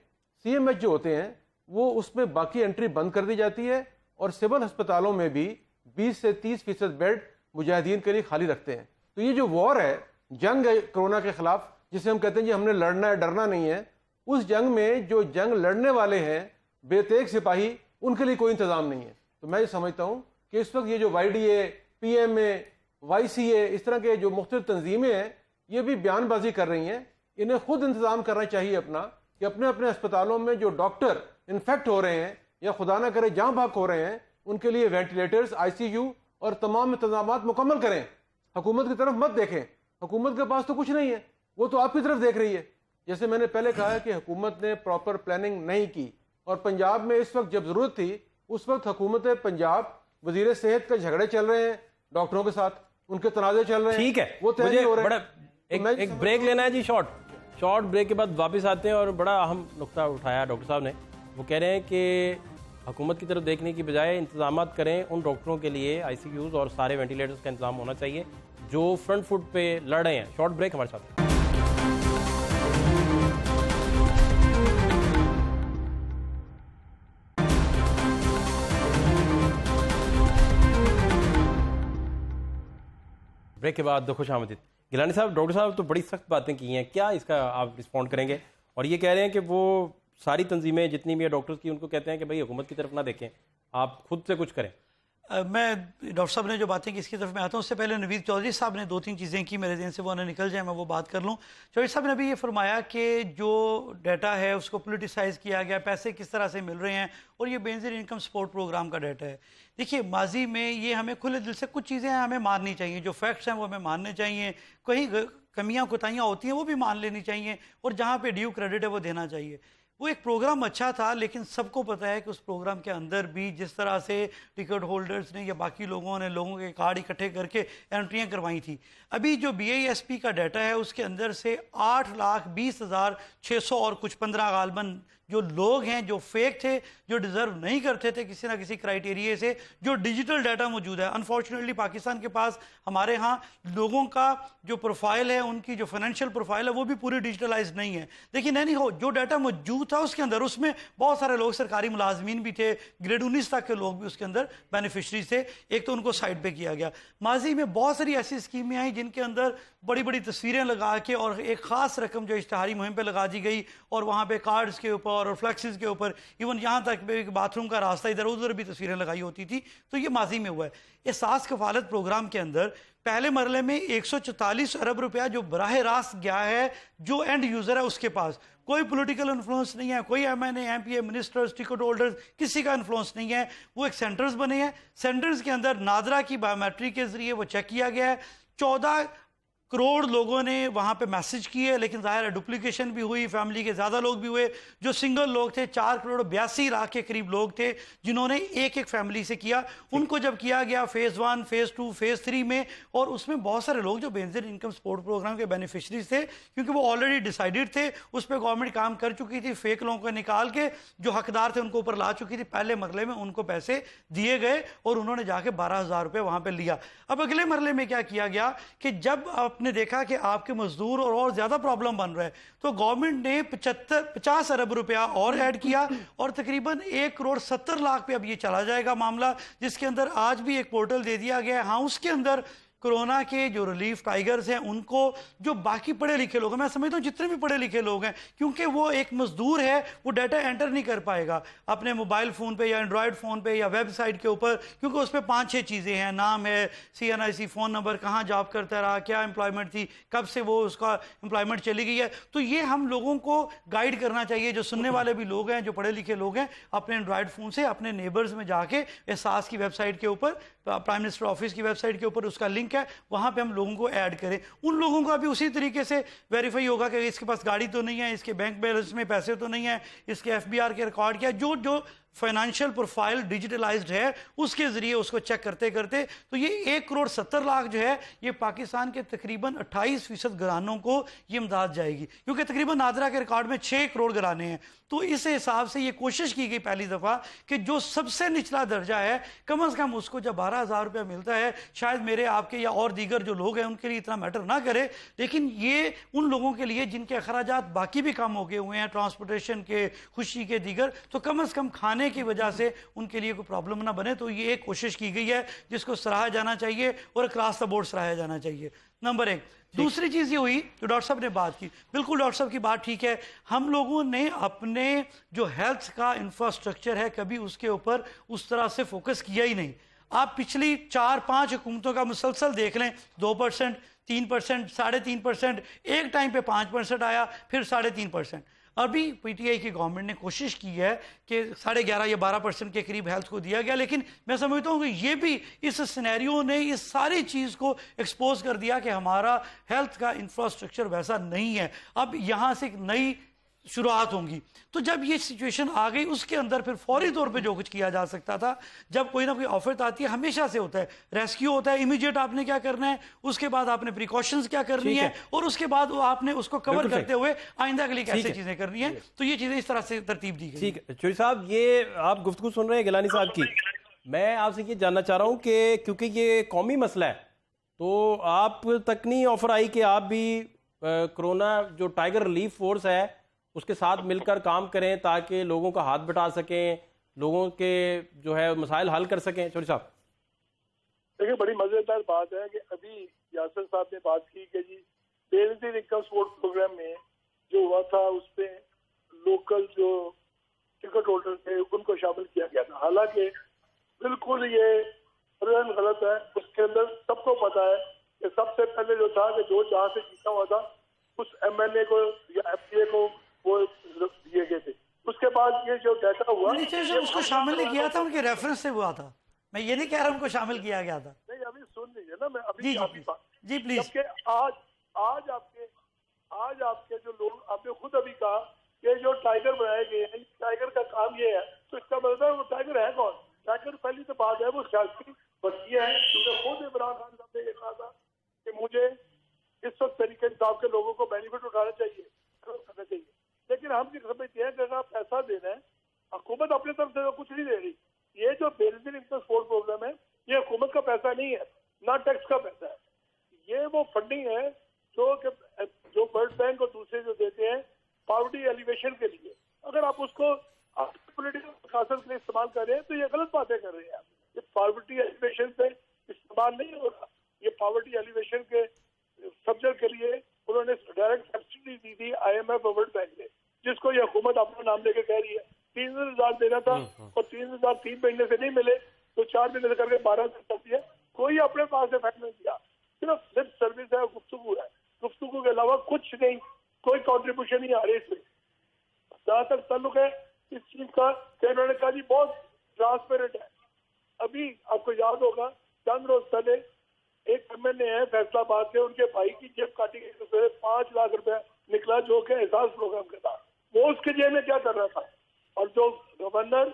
CMH جو ہوتے ہیں وہ اس میں باقی انٹری بند کر دی جاتی ہے، اور سول ہسپتالوں میں بھی 20 سے 30% بیڈ مجاہدین کے لیے خالی رکھتے ہیں. تو یہ جو وار ہے، جنگ ہے کرونا کے خلاف، جسے ہم کہتے ہیں جی ہم نے لڑنا ہے، ڈرنا نہیں ہے، اس جنگ میں جو جنگ لڑنے والے ہیں بے تیغ سپاہی، ان کے لیے کوئی انتظام نہیں ہے. تو میں یہ سمجھتا ہوں کہ اس وقت یہ جو Y D A, P M A, Y C A, اس طرح کے جو مختلف تنظیمیں ہیں، یہ بھی بیان بازی کر رہی ہیں. انہیں خود انتظام کرنا چاہیے اپنا، کہ اپنے اپنے اسپتالوں میں جو ڈاکٹر انفیکٹ ہو رہے ہیں یا خدا نہ کرے جاں بحق ہو رہے ہیں، ان کے لیے وینٹیلیٹرز، آئی سی یو اور تمام انتظامات مکمل کریں. حکومت کی طرف مت دیکھیں، حکومت کے پاس تو کچھ نہیں ہے، وہ تو آپ کی طرف دیکھ رہی ہے. جیسے میں نے پہلے کہا ہے کہ حکومت نے پراپر پلاننگ نہیں کی، اور پنجاب میں اس وقت جب ضرورت تھی اس وقت حکومت پنجاب، وزیر صحت کے جھگڑے چل رہے ہیں ڈاکٹروں کے ساتھ، ان کے تنازع چل رہے ہیں. ٹھیک ہے، وہ طے نہیں ہو رہے. ایک بریک لینا ہے جی، شارٹ بریک کے بعد واپس آتے ہیں. اور بڑا اہم نقطہ اٹھایا ڈاکٹر صاحب نے. وہ کہہ رہے ہیں کہ حکومت کی طرف دیکھنے کی بجائے انتظامات کریں ان ڈاکٹروں کے لیے، آئی سی یوز اور سارے وینٹیلیٹرز کا انتظام ہونا چاہیے جو فرنٹ فٹ پہ لڑ رہے ہیں. شارٹ بریک ہمارے ساتھ. بریک کے بعد خوش آمدید. گیلانی صاحب، ڈاکٹر صاحب تو بڑی سخت باتیں کی ہیں، کیا اس کا آپ رسپونڈ کریں گے؟ اور یہ کہہ رہے ہیں کہ وہ ساری تنظیمیں جتنی بھی ہیں ڈاکٹرز کی، ان کو کہتے ہیں کہ بھائی حکومت کی طرف نہ دیکھیں، آپ خود سے کچھ کریں. میں ڈاکٹر صاحب نے جو باتیں کی اس کی طرف میں آتا ہوں. اس سے پہلے نوید چودھری صاحب نے 2-3 چیزیں کی میرے ذہن سے، وہ نہ نکل جائیں، میں وہ بات کر لوں. چودھری صاحب نے ابھی یہ فرمایا کہ جو ڈیٹا ہے اس کو پولیٹیسائز کیا گیا، پیسے کس طرح سے مل رہے ہیں، اور یہ بے نظیر انکم سپورٹ پروگرام کا ڈیٹا ہے. دیکھیے ماضی میں یہ ہمیں کھلے دل سے کچھ چیزیں ہمیں ماننی چاہیے، جو فیکٹس ہیں وہ ہمیں ماننے چاہیے، کہیں کمیاں کوتاہیاں ہوتی ہیں وہ بھی مان لینی چاہیے، اور جہاں پہ ڈیو کریڈٹ ہے وہ دینا چاہیے. وہ ایک پروگرام اچھا تھا، لیکن سب کو پتہ ہے کہ اس پروگرام کے اندر بھی جس طرح سے ٹکٹ ہولڈرز نے یا باقی لوگوں نے لوگوں کے کارڈ اکٹھے کر کے انٹریاں کروائی تھی. ابھی جو بی آئی ایس پی کا ڈیٹا ہے اس کے اندر سے 8,20,600 اور کچھ 15 غالباً جو لوگ ہیں جو فیک تھے، جو ڈیزرو نہیں کرتے تھے کسی نہ کسی کرائیٹیریے سے، جو ڈیجیٹل ڈیٹا موجود ہے. انفارچونیٹلی پاکستان کے پاس ہمارے ہاں لوگوں کا جو پروفائل ہے، ان کی جو فائنینشیل پروفائل ہے وہ بھی پوری ڈیجیٹلائز نہیں ہے. لیکن نہیں ہو جو ڈیٹا موجود تھا اس کے اندر، اس میں بہت سارے لوگ سرکاری ملازمین بھی تھے، گریڈ 19 تک کے لوگ بھی اس کے اندر بینیفیشریز تھے. ایک تو ان کو سائڈ پہ کیا گیا. ماضی میں بہت ساری ایسی اسکیمیں آئیں جن کے اندر بڑی بڑی تصویریں لگا کے اور ایک خاص رقم جو اشتہاری مہم پہ لگا دی گئی، اور وہاں پہ کارڈز کے اوپر اور فلیکسز کے اوپر، ایون یہاں تک باتھ روم کا راستہ ادھر ادھر بھی تصویریں لگائی ہوتی تھی. تو یہ ماضی میں ہوا ہے. احساس کفالت پروگرام کے اندر پہلے مرحلے میں 144 ارب روپیہ جو براہ راست گیا ہے جو اینڈ یوزر ہے اس کے پاس. کوئی پولیٹیکل انفلوئنس نہیں ہے، کوئی ایم این اے، ایم پی اے، منسٹرز، ٹکٹ ہولڈرز، کسی کا انفلوئنس نہیں ہے. وہ ایک سینٹرز بنے ہیں. سینٹرز کے اندر نادرا کی بایو میٹرک کے ذریعے وہ چیک کیا گیا ہے. 14 کروڑ لوگوں نے وہاں پہ میسج کیے، لیکن ظاہر ہے ڈپلیکیشن بھی ہوئی، فیملی کے زیادہ لوگ بھی ہوئے. جو سنگل لوگ تھے 4 کروڑ 82 لاکھ کے قریب لوگ تھے جنہوں نے ایک فیملی سے کیا. ان کو جب کیا گیا فیز 1، فیز 2، فیز 3 میں، اور اس میں بہت سارے لوگ جو بے نظیر انکم سپورٹ پروگرام کے بینیفیشریز تھے، کیونکہ وہ آلریڈی ڈیسائیڈڈ تھے، اس پہ گورنمنٹ کام کر چکی تھی، فیک لوگوں کو نکال کے جو حقدار تھے ان کو اوپر لا چکی تھی. پہلے مرحلے میں ان کو پیسے دیے گئے اور انہوں نے جا کے 12,000 روپے وہاں پہ لیا. اب اگلے مرحلے میں کیا کیا گیا کہ جب آپ نے دیکھا کہ آپ کے مزدور اور زیادہ پرابلم بن رہا ہے، تو گورنمنٹ نے 50 ارب روپیہ اور ایڈ کیا، اور تقریباً 1 کروڑ 70 لاکھ پہ اب یہ چلا جائے گا معاملہ، جس کے اندر آج بھی ایک پورٹل دے دیا گیا ہے. ہاں اس کے اندر کرونا کے جو ریلیف ٹائیگرز ہیں ان کو، جو باقی پڑھے لکھے لوگ ہیں، میں سمجھتا ہوں جتنے بھی پڑھے لکھے لوگ ہیں، کیونکہ وہ ایک مزدور ہے، وہ ڈیٹا انٹر نہیں کر پائے گا اپنے موبائل فون پہ یا اینڈرائڈ فون پہ یا ویب سائٹ کے اوپر، کیونکہ اس پہ 5-6 چیزیں ہیں، نام ہے، CNIC فون نمبر، کہاں جاب کرتا رہا، کیا امپلائمنٹ تھی، کب سے وہ اس کا امپلائمنٹ چلی گئی ہے. تو یہ ہم لوگوں کو گائیڈ کرنا چاہیے، جو سننے والے بھی لوگ ہیں، جو پڑھے لکھے لوگ ہیں، اپنے اینڈرائڈ فون سے اپنے نیبرز میں جا کے احساس کی ویب سائٹ کے اوپر، پرائم منسٹر آفس کی ویب سائٹ کے اوپر اس کا لنک ہے، وہاں پہ ہم لوگوں کو ایڈ کریں. ان لوگوں کا بھی اسی طریقے سے ویریفائی ہوگا کہ اس کے پاس گاڑی تو نہیں ہے، اس کے بینک بیلنس میں پیسے تو نہیں ہیں، اس کے FBR کے ریکارڈ کیا، جو فائنانشیل پروفائل ڈیجیٹلائزڈ ہے اس کے ذریعے اس کو چیک کرتے کرتے. تو یہ 1 کروڑ 70 لاکھ جو ہے یہ پاکستان کے تقریباً 28% گھرانوں کو یہ امداد جائے گی، کیونکہ تقریباً نادرا کے ریکارڈ میں 6 کروڑ گھرانے ہیں. تو اس حساب سے یہ کوشش کی گئی پہلی دفعہ کہ جو سب سے نچلا درجہ ہے کم از کم اس کو جب 12,000 روپیہ ملتا ہے، شاید میرے آپ کے یا اور دیگر جو لوگ ہیں ان کے لیے اتنا میٹر نہ کرے، لیکن یہ ان لوگوں کے لیے جن کے اخراجات باقی بھی کم ہو گئے ہوئے ہیں، ٹرانسپورٹیشن کے، خوشی کے، دیگر، تو کم از کم کھانے آنے کی وجہ سے ان کے لیے کوئی پرابلم نہ بنے. تو یہ ایک کوشش کی گئی ہے جس کو سراہا جانا چاہیے اور اکراس دا بورڈ سراہا جانا چاہیے. نمبر 1. دوسری چیز یہ ہوئی جو ڈاکٹر صاحب نے بات کی, بالکل ڈاکٹر صاحب کی بات ٹھیک ہے, ہم لوگوں نے اپنے جو ہیلتھ کا انفراسٹرکچر ہے کبھی اس کے اوپر اس طرح سے فوکس کیا ہی نہیں. آپ پچھلی 4-5 حکومتوں کا مسلسل دیکھ لیں, 2%, 3%, 3.5%, ایک ٹائم پہ 5% آیا, پھر 3.5%. ابھی پی ٹی آئی کی گورنمنٹ نے کوشش کی ہے کہ 11.5 یا 12% کے قریب ہیلتھ کو دیا گیا, لیکن میں سمجھتا ہوں کہ یہ بھی اس سینیریو نے اس ساری چیز کو ایکسپوز کر دیا کہ ہمارا ہیلتھ کا انفراسٹرکچر ویسا نہیں ہے. اب یہاں سے ایک نئی شروعات ہوں گی. تو جب یہ سچویشن آ گئی اس کے اندر پھر فوری طور پہ جو کچھ کیا جا سکتا تھا, جب کوئی نہ کوئی آفت آتی ہے ہمیشہ سے ہوتا ہے, ریسکیو ہوتا ہے, امیڈیٹ آپ نے کیا کرنا ہے, اس کے بعد آپ نے پریکاشنز کیا کرنی ہے, اور اس کے بعد آپ نے اس کو کور کرتے ہوئے آئندہ کے لیے کیسے چیزیں کرنی ہیں. تو یہ چیزیں اس طرح سے ترتیب دی گئی. ٹھیک ہے چوہدری صاحب, یہ آپ گفتگو سن رہے ہیں گیلانی صاحب کی, میں آپ سے یہ جاننا چاہ رہا ہوں کہ کیونکہ یہ قومی مسئلہ ہے تو آپ تک نہیں آفر آئی کہ آپ بھی کرونا جو ٹائیگر ریلیف فورس ہے اس کے ساتھ مل کر کام کریں تاکہ لوگوں کا ہاتھ بٹا سکیں, لوگوں کے جو ہے مسائل حل کر سکیں. چوہدری صاحب دیکھیں بڑی مزیدار بات ہے کہ ابھی یاسر صاحب نے بات کی کہ جی بے نظیر انکم سپورٹ پروگرام میں جو ہوا تھا اس پہ لوکل جو ٹکٹ ہولڈر تھے ان کو شامل کیا گیا تھا. حالانکہ بالکل یہ غلط ہے. اس کے اندر سب کو پتا ہے کہ سب سے پہلے جو تھا کہ جو جہاں سے جیتا ہوا تھا اس ایم ایل اے کو یا ایف ڈی اے کو وہ دیے گئے تھے. اس کے بعد یہ جو ڈیٹا ہوا اس کو شامل نہیں کیا تھا, ان کے ریفرنس سے ہوا تھا. میں یہ نہیں کہہ رہا ان کو شامل کیا گیا تھا. نہیں ابھی سن لیجیے نا, میں ابھی جی پلیز. آج آپ کے جو لوگ آپ نے خود ابھی کہا کہ جو ٹائیگر بنائے گئے ہیں ٹائیگر کا کام یہ ہے, تو اس کا مطلب ہے وہ ٹائیگر ہے کون؟ ٹائیگر پہلی تو بات ہے وہ سیاسی بچیاں ہیں, کیونکہ خود عمران خان صاحب نے یہ کہا تھا کہ مجھے اس وقت طریقے حساب کے لوگوں کو بینیفٹ اٹھانا چاہیے, کرنا چاہیے. لیکن ہم یہ سمجھتے ہیں کہ اگر آپ پیسہ دینا ہے, حکومت اپنی طرف سے کچھ نہیں دے رہی. یہ جو بے نظیر انکم سپورٹ پروگرام ہے یہ حکومت کا پیسہ نہیں ہے, نہ ٹیکس کا پیسہ ہے. یہ وہ فنڈنگ ہے جو ورلڈ بینک اور دوسرے جو دیتے ہیں پاورٹی ایلیویشن کے لیے. اگر آپ اس کو پولیٹیکل مقاصد کے لیے استعمال کر رہے ہیں تو یہ غلط باتیں کر رہے ہیں. یہ پاورٹی ایلیویشن پہ استعمال نہیں ہو رہا. یہ پاورٹی ایلیویشن کے سبجیکٹ کے لیے انہوں نے ڈائریکٹ سبسڈی دی تھی آئی ایم ایف اور ورلڈ بینک نے, جس کو یہ حکومت اپنا نام لے کے کہہ رہی ہے. 30,000 دینا تھا اور 30,000 3 مہینے سے نہیں ملے تو 4 مہینے سے کر کے 12,000 کر دیا. کوئی اپنے پاس افیکٹ نہیں دیا, صرف لپ سروس ہے, گفتگو ہے. گفتگو کے علاوہ کچھ نہیں, کوئی کنٹریبیوشن نہیں آ رہی اس میں. جہاں تک تعلق ہے اس چیز کا کہ انہوں نے کہا جی بہت ٹرانسپیرنٹ ہے. ابھی آپ کو یاد ہوگا چند روز پہلے ایک ایم ایل اے ہے فیصلہ آباد سے, ان کے بھائی کی جیب کاٹی گئی تو 5 لاکھ روپے نکلا جو کہ احساس پروگرام کے تھا. وہ اس کے جیب میں کیا کر رہا تھا. اور جو گورنر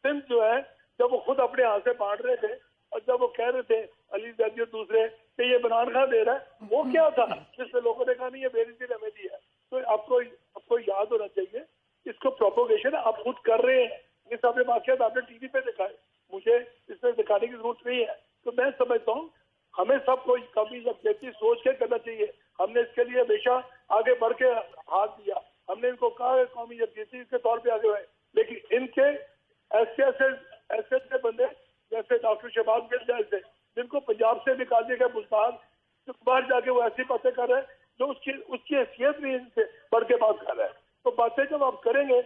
سندھ جو ہے جب وہ خود اپنے ہاتھ سے بانٹ رہے تھے اور جب وہ کہہ رہے تھے علی زیدی اور دوسرے کہ یہ عمران خان دے رہا ہے, وہ کیا تھا جس سے لوگوں نے کہا نہیں یہ بے نظیر ہمیں دی ہے. تو آپ کو یاد ہونا چاہیے اس کو پروپوگیشن آپ خود کر رہے ہیں. یہ سب واقعات آپ نے ٹی وی پہ دکھائے, مجھے اس میں دکھانے کی ضرورت نہیں ہے. تو میں سمجھتا ہوں ہمیں سب کو کبھی یکجہتی سوچ کے کرنا چاہیے. ہم نے اس کے لیے ہمیشہ آگے بڑھ کے ہاتھ دیا. ہم نے ان کو کہا ہے قومی یکجہتی کے طور پہ آگے ہوئے, لیکن ان کے ایسے بندے جیسے ڈاکٹر شہباز گل جیسے جن کو پنجاب سے نکال دیا گیا ملتان, باہر جا کے وہ ایسی باتیں کر رہے ہیں جو اس کی حیثیت بھی ان سے بڑھ کے بات کر رہے ہیں. تو باتیں جب آپ کریں گے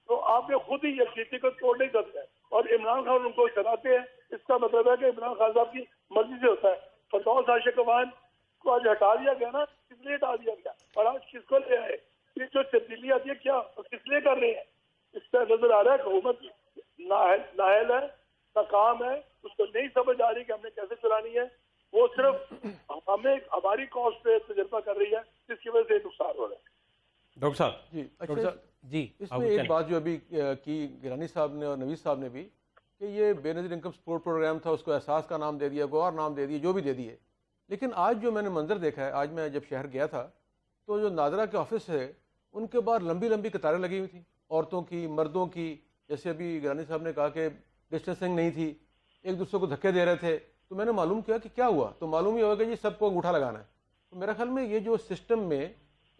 تو آپ نے خود ہی یکجہتی کو توڑ نہیں کرتے ہیں. اور عمران خان ان کو چلاتے ہیں. اس کا مطلب ہے کہ عمران خان صاحب کی مرضی سے ہوتا ہے. فردوس عاشق امان کو آج ہٹا دیا گیا نا, کس لیے ہٹا دیا گیا اور آج کس کو لے آئے؟ یہ جو تبدیلی آتی ہے کیا کس لیے کر رہے ہیں؟ اس سے نظر آ رہا ہے کہ حکومت نااہل ہے, ناکام ہے, اس کو نہیں سمجھ آ رہی کہ ہم نے کیسے چلانی ہے. وہ صرف ہمیں ہماری کاسٹ پہ تجربہ کر رہی ہے جس کی وجہ سے نقصان ہو رہا ہے. ڈاکٹر صاحب جی اچھا جی اس میں ایک بات جو ابھی کی گیلانی صاحب نے اور نویز صاحب نے بھی کہ یہ بے نظیر انکم سپورٹ پروگرام تھا, اس کو احساس کا نام دے دیا, کوئی اور نام دے دیا, جو بھی دے دیے. لیکن آج جو میں نے منظر دیکھا ہے, آج میں جب شہر گیا تھا تو جو نادرا کے آفس ہے ان کے باہر لمبی لمبی قطاریں لگی ہوئی تھیں, عورتوں کی, مردوں کی. جیسے ابھی گیلانی صاحب نے کہا کہ ڈسٹینسنگ نہیں تھی, ایک دوسرے کو دھکے دے رہے تھے. تو میں نے معلوم کیا کہ کیا ہوا, تو معلوم یہ ہوگا کہ جی سب کو انگوٹھا لگانا ہے. تو میرا خیال میں یہ جو سسٹم میں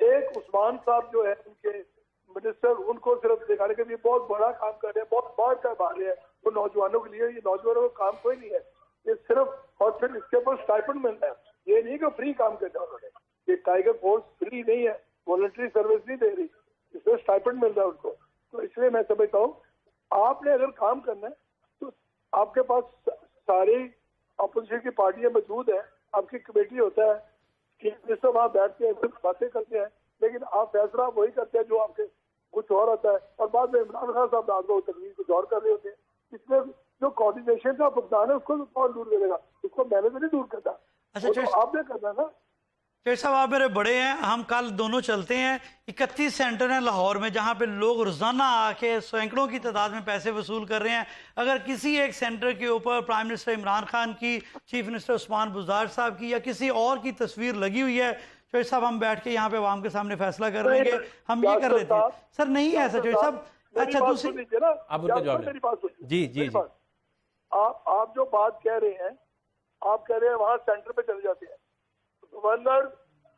ایک عثمان صاحب جو ہے ان کے منسٹر، ان کو صرف دکھانے کے لیے بہت بڑا کام کر رہے ہیں، بہت بڑا کام رہے ہیں وہ نوجوانوں کے لیے. یہ نوجوانوں کا کام کوئی نہیں ہے، یہ صرف اور صرف اس کے اوپر اسٹائپنڈ ملتا ہے. یہ نہیں کہ فری کام کرتا انہوں نے. یہ ٹائیگر فورس فری نہیں ہے، والنٹری سروس نہیں دے رہی، اس میں اسٹائپنڈ مل رہا ہے ان کو. تو اس لیے میں سمجھتا ہوں آپ نے اگر کام کرنا ہے تو آپ کے پاس ساری اپوزیشن کی پارٹیاں موجود ہیں، آپ کی کمیٹی ہوتا ہے، چیف منسٹر وہاں بیٹھتے ہیں، باتیں کرتے ہیں، لیکن آپ فیصلہ وہی کرتے ہیں جو آپ کے کچھ اور ہوتا ہے. اور بعد میں عمران خان صاحب رات کو تقریر کچھ اور کر رہے ہوتے ہیں. اس میں جو کوآرڈینیشن کا فقدان ہے اس کو کون دور کرے گا؟ اس کو میں نے تو نہیں دور کرتا، وہ تو آپ نے کرنا نا. شیخ صاحب آپ میرے بڑے ہیں، ہم کل دونوں چلتے ہیں. 31 سینٹر ہیں لاہور میں جہاں پہ لوگ روزانہ آ کے سینکڑوں کی تعداد میں پیسے وصول کر رہے ہیں. اگر کسی ایک سینٹر کے اوپر پرائم منسٹر عمران خان کی، چیف منسٹر عثمان بزدار صاحب کی یا کسی اور کی تصویر لگی ہوئی ہے، شیخ صاحب ہم بیٹھ کے یہاں پہ عوام کے سامنے فیصلہ کر لیں گے، ہم یہ کر لیتے ہیں. سر نہیں ہے سر شیخ صاحب. اچھا دوسری آپ ان کا جواب میری بات سنیے. جی جی جی آپ جو بات کہہ رہے ہیں، آپ کہہ رہے ہیں وہاں سینٹر پہ چلے جاتے ہیں. گورنر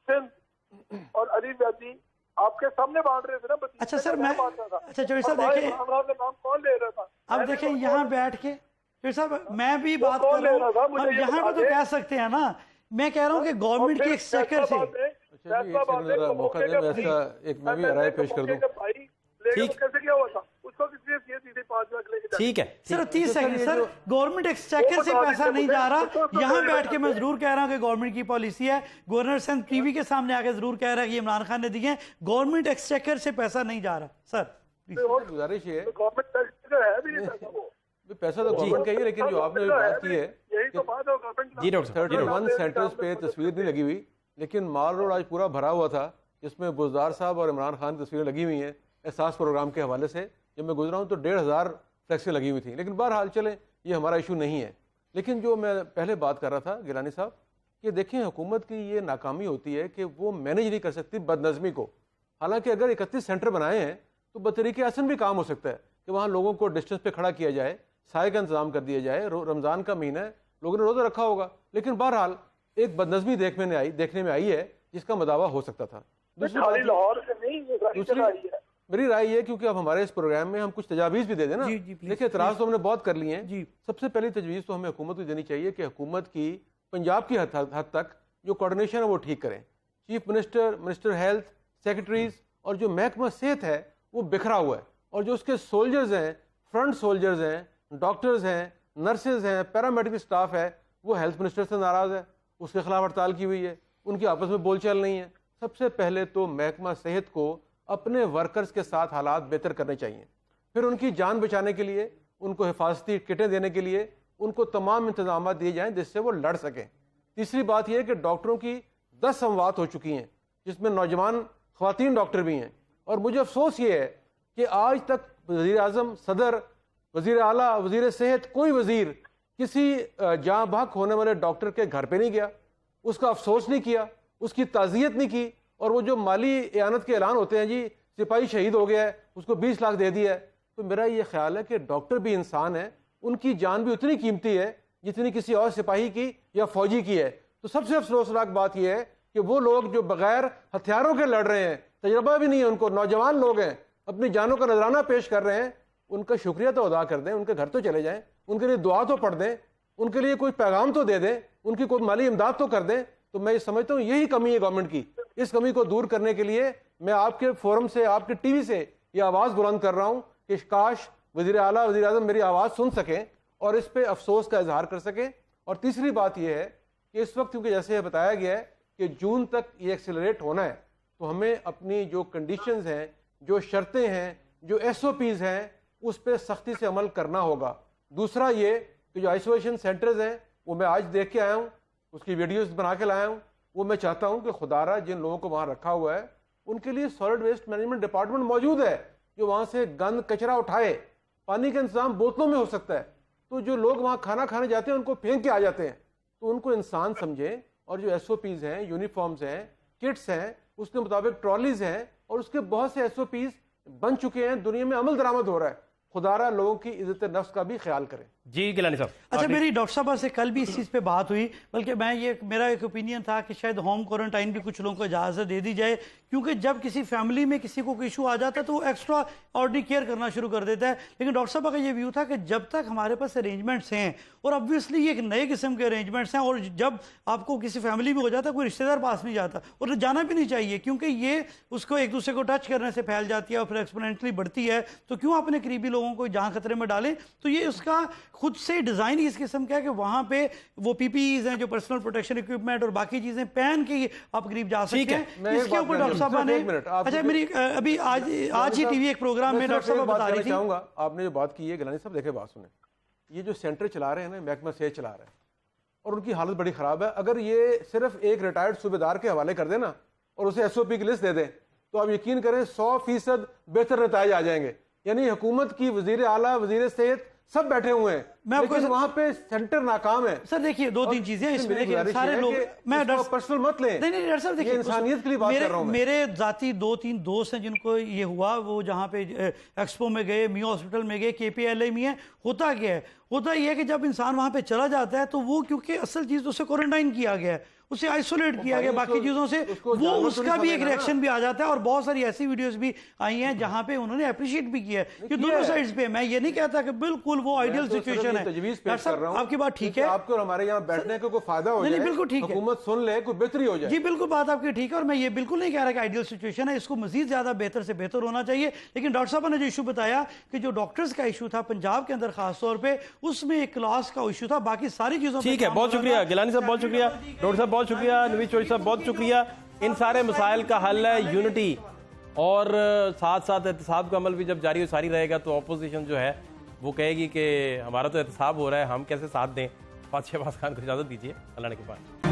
سندھ اور علی ویدی آپ کے سامنے بانٹ رہے تھے نا. اچھا سر میں اچھا چوہدری صاحب دیکھیں، عمران کا نام کون لے رہا تھا؟ اب دیکھیں یہاں بیٹھ کے چوہدری صاحب میں بھی بات کر رہا ہوں، ہم یہاں پہ تو کہہ سکتے ہیں نا. میں کہہ رہا ہوں کہ گورنمنٹ کی ایکسچیکر سے موقع دیں، ایسا ایک میں بھی رائے پیش کر دوں. ٹھیک ہے صرف 30 سیکنڈ. سر گورنمنٹ ایکسچیکر سے پیسہ نہیں جا رہا. یہاں بیٹھ کے میں ضرور کہہ رہا ہوں کہ گورنمنٹ کی پالیسی ہے. گورنر سندھ ٹی وی کے سامنے آ کے ضرور کہہ رہا ہے کہ عمران خان نے دیے ہیں. گورنمنٹ ایکسچیکر سے پیسہ نہیں جا رہا. سر گزارش یہ ہے، پیسہ تو گورنمنٹ کا ہی ہے، لیکن جو آپ نے بات کی ہے جی ڈاکٹر صاحب 31 سینٹرز پہ تصویر نہیں لگی ہوئی، لیکن مال روڈ آج پورا بھرا ہوا تھا جس میں بزدار صاحب اور عمران خان کی تصویریں لگی ہوئی ہیں. احساس پروگرام کے حوالے سے جب میں گزرا ہوں تو 1,500 فلیکسیں لگی ہوئی تھیں. لیکن بہرحال چلیں، یہ ہمارا ایشو نہیں ہے. لیکن جو میں پہلے بات کر رہا تھا گیلانی صاحب، کہ دیکھیں حکومت کی یہ ناکامی ہوتی ہے کہ وہ مینیج نہیں کر سکتی بد نظمی کو. حالانکہ اگر 31 سینٹر بنائے ہیں تو بطریقے حسن بھی کام ہو سکتا ہے کہ وہاں لوگوں کو ڈسٹینس پہ کھڑا کیا جائے، سائے کا انتظام کر دیا جائے. رمضان کا مہینہ ہے، لوگوں نے روزہ رکھا ہوگا، لیکن بہرحال ایک بد نظمی دیکھنے میں آئی ہے جس کا مداوع ہو سکتا تھا. میری رائے یہ، کیونکہ اب ہمارے اس پروگرام میں ہم کچھ تجاویز بھی دے دیں نا. دیکھیں اعتراض تو ہم نے بہت کر لیے ہیں. سب سے پہلی تجویز تو ہمیں حکومت کو دینی چاہیے کہ حکومت کی پنجاب کی حد تک جو کوارڈینیشن ہے وہ ٹھیک کریں. Chief minister, minister health, secretaries اور جو محکمہ صحت ہے وہ بکھرا ہوا ہے. اور جو اس کے سولجرز ہیں، فرنٹ سولجرز ہیں، ڈاکٹرز ہیں، نرسز ہیں، پیرامیڈیکل سٹاف ہے، وہ ہیلتھ منسٹر سے ناراض ہے، اس کے خلاف ہڑتال کی ہوئی ہے، ان کی آپس میں بول چال نہیں ہے. سب سے پہلے تو محکمہ صحت کو اپنے ورکرز کے ساتھ حالات بہتر کرنے چاہیے. پھر ان کی جان بچانے کے لیے، ان کو حفاظتی کٹیں دینے کے لیے ان کو تمام انتظامات دیے جائیں جس سے وہ لڑ سکیں. تیسری بات یہ ہے کہ ڈاکٹروں کی 10 اموات ہو چکی ہیں جس میں نوجوان خواتین ڈاکٹر بھی ہیں. اور مجھے افسوس یہ ہے کہ آج تک وزیر اعظم، صدر، وزیر اعلیٰ، وزیر صحت، کوئی وزیر کسی جاں بحق ہونے والے ڈاکٹر کے گھر پہ نہیں گیا، اس کا افسوس نہیں کیا، اس کی تعزیت نہیں کی. اور وہ جو مالی اعانت کے اعلان ہوتے ہیں، جی سپاہی شہید ہو گیا ہے اس کو 20 لاکھ دے دیا ہے. تو میرا یہ خیال ہے کہ ڈاکٹر بھی انسان ہیں، ان کی جان بھی اتنی قیمتی ہے جتنی کسی اور سپاہی کی یا فوجی کی ہے. تو سب سے افسوسناک بات یہ ہے کہ وہ لوگ جو بغیر ہتھیاروں کے لڑ رہے ہیں، تجربہ بھی نہیں ہے ان کو، نوجوان لوگ ہیں، اپنی جانوں کا نذرانہ پیش کر رہے ہیں، ان کا شکریہ تو ادا کر دیں، ان کے گھر تو چلے جائیں، ان کے لیے دعا تو پڑھ دیں، ان کے لیے کوئی پیغام تو دے دیں، ان کی کوئی مالی امداد تو کر دیں. تو میں یہ سمجھتا ہوں یہی کمی ہے گورنمنٹ کی. اس کمی کو دور کرنے کے لیے میں آپ کے فورم سے، آپ کے ٹی وی سے یہ آواز بلند کر رہا ہوں کہ کاش وزیر اعلیٰ، وزیر اعظم میری آواز سن سکیں اور اس پہ افسوس کا اظہار کر سکیں. اور تیسری بات یہ ہے کہ اس وقت کیونکہ جیسے بتایا گیا ہے کہ جون تک یہ ایکسیلریٹ ہونا ہے، تو ہمیں اپنی جو کنڈیشنز ہیں، جو شرطیں ہیں، جو SOPs ہیں، اس پہ سختی سے عمل کرنا ہوگا. دوسرا یہ کہ جو آئسولیشن سینٹرز ہیں وہ میں آج دیکھ کے آیا ہوں، اس کی ویڈیوز بنا کے لایا ہوں. وہ میں چاہتا ہوں کہ خدا را جن لوگوں کو وہاں رکھا ہوا ہے ان کے لیے سالڈ ویسٹ مینجمنٹ ڈپارٹمنٹ موجود ہے جو وہاں سے گند کچرا اٹھائے. پانی کا انتظام بوتلوں میں ہو سکتا ہے، تو جو لوگ وہاں کھانا کھانے جاتے ہیں ان کو پھینک کے آ جاتے ہیں. تو ان کو انسان سمجھیں، اور جو SOPs ہیں، یونیفارمز ہیں، کٹس ہیں، اس کے مطابق ٹرالیز ہیں، اور اس کے بہت سے SOPs بن چکے ہیں، دنیا میں عمل درآمد ہو رہا ہے. خدا را لوگوں کی عزت نفس کا بھی خیال کریں. جی گیلانی صاحب. اچھا میری ڈاکٹر صاحبہ سے کل بھی اس چیز پہ بات ہوئی, بلکہ میرا ایک اوپینین تھا کہ شاید ہوم کوارنٹائن بھی کچھ لوگوں کو اجازت دے دی جائے, کیونکہ جب کسی فیملی میں کسی کو کوئی ایشو آ جاتا ہے تو وہ ایکسٹرا آرڈنری کیئر کرنا شروع کر دیتا ہے. لیکن ڈاکٹر صاحبہ کا یہ ویو تھا کہ جب تک ہمارے پاس ارینجمنٹس ہیں, اور obviously یہ ایک نئے قسم کے ارینجمنٹس ہیں, اور جب آپ کو کسی فیملی میں ہو جاتا ہے کوئی رشتہ دار پاس نہیں جاتا, اور جانا بھی نہیں چاہیے کیونکہ یہ اس کو ایک دوسرے کو ٹچ کرنے سے پھیل جاتی ہے اور پھر ایکسپوننٹلی بڑھتی ہے, تو کیوں اپنے قریبی لوگوں کو جان خطرے میں ڈالیں. تو یہ اس کا خود سے ڈیزائن اس قسم کا ہے کہ وہاں پہ وہ پی پی ایز ہیں جو پرسنل پروٹیکشن اکوپمنٹ اور باقی چیزیں پہن کے آپ قریب جا سکتے ہیں. اس کے اوپر ڈاکٹر صاحبہ نے, اچھا میری ابھی آج ہی ٹی وی ایک پروگرام میں ڈاکٹر صاحبہ بتا رہی تھی. چاہوں گا آپ نے جو بات کی ہے گیلانی صاحب, دیکھیں بات سنیں, یہ جو سینٹر چلا رہے ہیں نا محکمہ صحت چلا رہا ہے اور ان کی حالت بڑی خراب ہے. اگر یہ صرف ایک ریٹائرڈ صوبے دار کے حوالے کر دیں نا اور اسے ایس او پی کی لسٹ دے دیں تو آپ یقین کریں 100% بہتر نتائج آ جائیں گے. یعنی حکومت کی وزیر اعلیٰ, وزیر صحت سب بیٹھے ہوئے ہیں, لیکن وہاں پہ سینٹر ناکام ہے. سر دیکھیے دو تین چیزیں اس میں, دیکھیے سارے لوگ, میں پرسنل مت لیں, نہیں ڈاکٹر صاحب دیکھیے انسانیت کے لیے بات کر رہا ہوں. میرے ذاتی 2-3 دوست ہیں جن کو یہ ہوا, وہ جہاں پہ ایکسپو میں گئے, میو ہاسپٹل میں گئے, کے پی ایل اے میں ہے. ہوتا کیا ہے, ہوتا یہ ہے کہ جب انسان وہاں پہ چلا جاتا ہے تو وہ کیونکہ اصل چیز اسے کوارنٹائن کیا گیا ہے, اسے آئسولیٹ کیا گیا باقی چیزوں سے, وہ اس کا بھی ایک ریئیکشن بھی آ جاتا ہے. اور بہت ساری ایسی ویڈیوز بھی آئی ہیں جہاں پہ انہوں نے اپریشیٹ بھی کیا ہے کہ دونوں سائڈز پہ. میں یہ نہیں کہتا کہ بالکل وہ آئیڈیل سچویشن ہے. تجویز کر رہا ہوں, آپ کی بات ٹھیک ہے, آپ کو ہمارے یہاں بیٹھنے کا کوئی فائدہ ہو جائے, بالکل ٹھیک ہے, حکومت سن لے, کوئی بہتری ہو جائے. جی بالکل بات آپ کی ٹھیک ہے, اور میں یہ بالکل نہیں کہہ رہا کہ آئیڈیل سچویشن ہے, اس کو مزید زیادہ بہتر سے بہتر ہونا چاہیے. لیکن ڈاکٹر صاحب نے جو ایشو بتایا کہ جو ڈاکٹرز کا ایشو تھا پنجاب کے اندر خاص طور پہ, اس میں ایک کلاس کا ایشو تھا, باقی ساری چیزوں ٹھیک ہے. بہت شکریہ گیلانی صاحب, بہت شکریہ ڈاکٹر صاحب, بہت شکریہ نوید چودھری صاحب, بہت شکریہ. ان سارے مسائل کا حل ہے یونٹی, اور ساتھ ساتھ احتساب کا عمل بھی جب جاری و ساری رہے گا تو اپوزیشن جو ہے وہ کہے گی کہ ہمارا تو احتساب ہو رہا ہے, ہم کیسے ساتھ دیں. فاتح شہباز خان کو اجازت دیجیے, اللہ نے کے بعد.